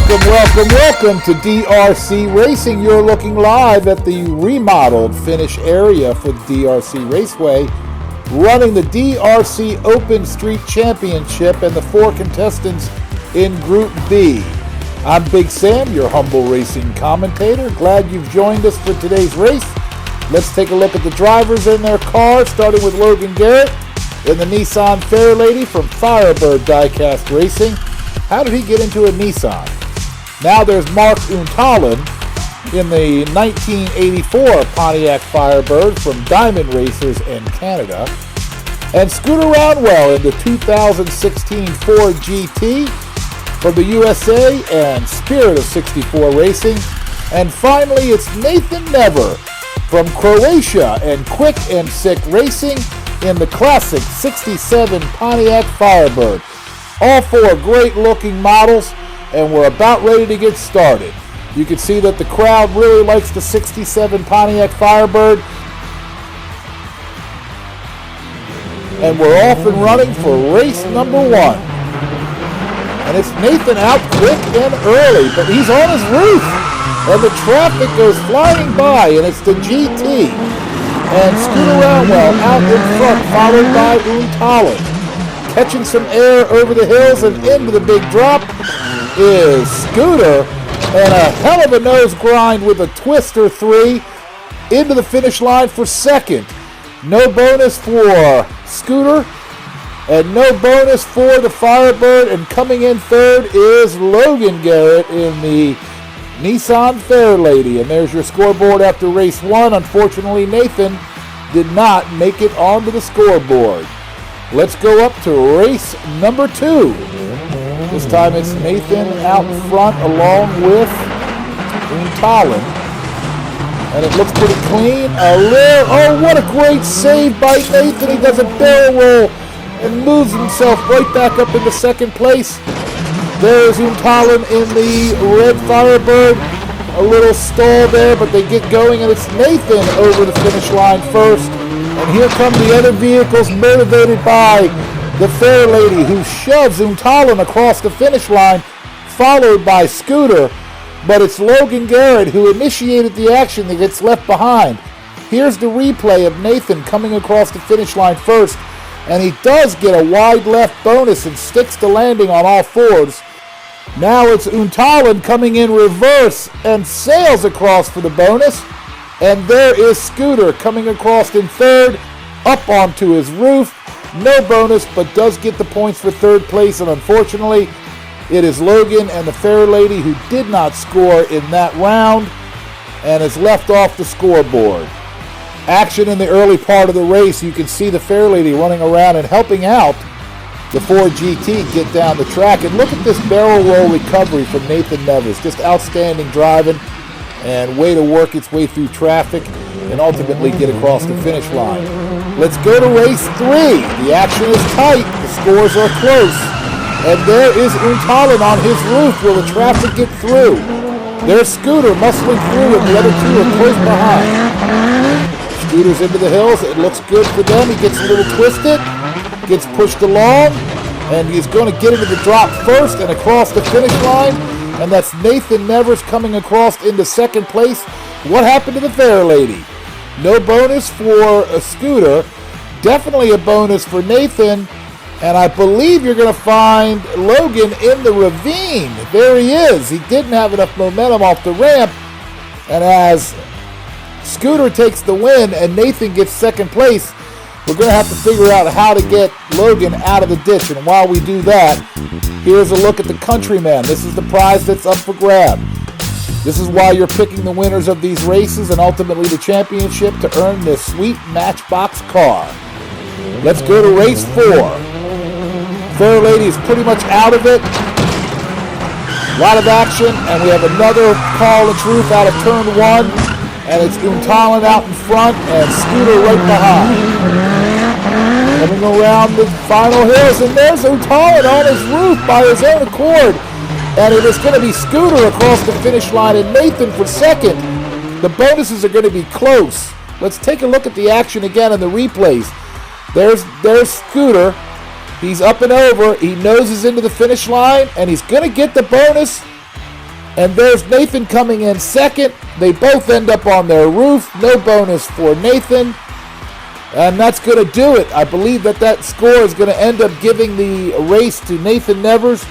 Welcome to DRC Racing. You're looking live at the remodeled finish area for the DRC Raceway, running the DRC Open Street Championship and the 4 contestants in Group B. I'm Big Sam, your humble racing commentator. Glad you've joined us for today's race. Let's take a look at the drivers in their car, starting with Logan Garrett in the Nissan Fairlady from Firebird Diecast Racing. How did he get into a Nissan? Now there's Mark Untalen in the 1984 Pontiac Firebird from Diamond Racers in Canada. And Scooter Roundwell in the 2016 Ford GT from the USA and Spirit of 64 Racing. And finally, it's Nathan Never from Croatia and Quick and Sick Racing in the classic 67 Pontiac Firebird. All 4 great looking models, and we're about ready to get started. You can see that the crowd really likes the 67 Pontiac Firebird. And we're off and running for race number 1. And it's Nathan out quick and early, but he's on his roof. And the traffic goes flying by, and it's the GT. And Scooter Roundwell out in front, followed by Untalen. Catching some air over the hills and into the big drop is Scooter, and a hell of a nose grind with a twister 3 into the finish line for second. No bonus for Scooter and no bonus for the Firebird, and coming in third is Logan Garrett in the Nissan Fairlady. And there's your scoreboard after race 1. Unfortunately, Nathan did not make it onto the scoreboard. Let's go up to race number 2. This time it's Nathan out front along with Untalen. And it looks pretty clean. Oh, what a great save by Nathan. He does a barrel roll and moves himself right back up into second place. There's Untalen in the red Firebird. A little stall there, but they get going, and it's Nathan over the finish line first. And here come the other vehicles, motivated by the Fairlady, who shoves Untalen across the finish line, followed by Scooter. But it's Logan Garrett who initiated the action that gets left behind. Here's the replay of Nathan coming across the finish line first, and he does get a wide left bonus and sticks the landing on all 4s. Now it's Untalen coming in reverse and sails across for the bonus. And there is Scooter coming across in third, up onto his roof. No bonus, but does get the points for third place. And unfortunately, it is Logan and the Fairlady who did not score in that round and is left off the scoreboard. Action in the early part of the race. You can see the Fairlady running around and helping out the Ford GT get down the track. And look at this barrel roll recovery from Nathan Neves. Just outstanding driving and way to work its way through traffic and ultimately get across the finish line. Let's go to race 3. The action is tight. The scores are close. And there is Untalen on his roof. Will the traffic get through? There's Scooter muscling through, and the other 2 are close behind. Scooter's into the hills. It looks good for them. He gets a little twisted, gets pushed along, and he's going to get into the drop first and across the finish line. And that's Nathan Nevers coming across into second place. What happened to the Fairlady? No bonus for a Scooter. Definitely a bonus for Nathan. And I believe you're going to find Logan in the ravine. There he is. He didn't have enough momentum off the ramp. And as Scooter takes the win and Nathan gets second place, we're going to have to figure out how to get Logan out of the ditch. And while we do that, here's a look at the Countryman. This is the prize that's up for grab. This is why you're picking the winners of these races and ultimately the championship to earn this sweet Matchbox car. Let's go to race 4. Fairlady is pretty much out of it. A lot of action, and we have another car on its roof out of turn 1. And it's Untalen out in front and Scooter right behind. Coming around the final hills, and there's Untalen on his roof by his own accord. And it is going to be Scooter across the finish line and Nathan for second. The bonuses are going to be close. Let's take a look at the action again in the replays. There's Scooter. He's up and over. He noses into the finish line, and he's going to get the bonus. And there's Nathan coming in second. They both end up on their roof. No bonus for Nathan. And that's going to do it. I believe that score is going to end up giving the race to Nathan Nevers.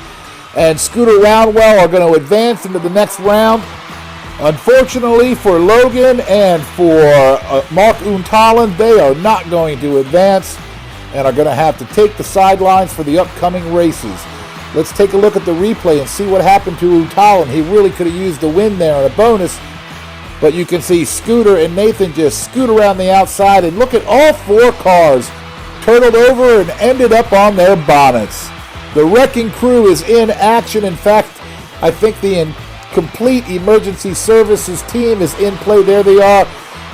And Scooter Roundwell are going to advance into the next round. Unfortunately for Logan and for Mark Untalan, they are not going to advance and are going to have to take the sidelines for the upcoming races. Let's take a look at the replay and see what happened to Untalan. He really could have used the win there and a bonus. But you can see Scooter and Nathan just scoot around the outside. And look at all 4 cars turtled over and ended up on their bonnets. The wrecking crew is in action. In fact, I think the complete emergency services team is in play. There they are.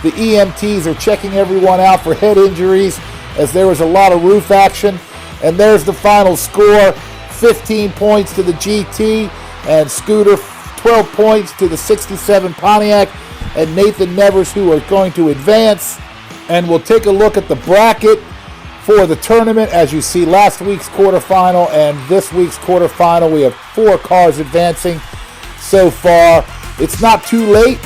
The EMTs are checking everyone out for head injuries as there was a lot of roof action. And there's the final score. 15 points to the GT and Scooter, 12 points to the 67 Pontiac and Nathan Nevers, who are going to advance. And we'll take a look at the bracket for the tournament. As you see, last week's quarterfinal and this week's quarterfinal, we have 4 cars advancing so far. It's not too late.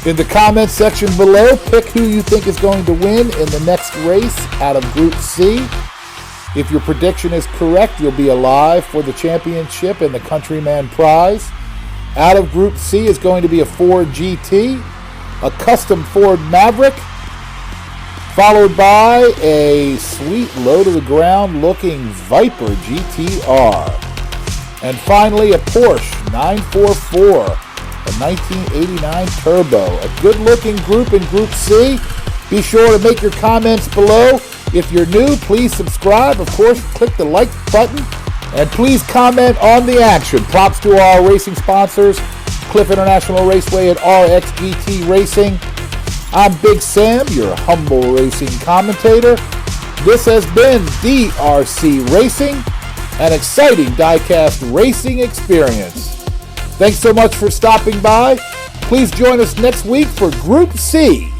In the comment section below, pick who you think is going to win in the next race out of Group C. If your prediction is correct, you'll be alive for the championship and the Countryman prize. Out of Group C is going to be a Ford GT, a custom Ford Maverick, followed by a sweet low-to-the-ground looking Viper GTR. And finally, a Porsche 944, a 1989 Turbo. A good-looking group in Group C. Be sure to make your comments below. If you're new, please subscribe. Of course, click the like button. And please comment on the action. Props to our racing sponsors, Cliff International Raceway and RXGT Racing. I'm Big Sam, your humble racing commentator. This has been DRC Racing, an exciting diecast racing experience. Thanks so much for stopping by. Please join us next week for Group C.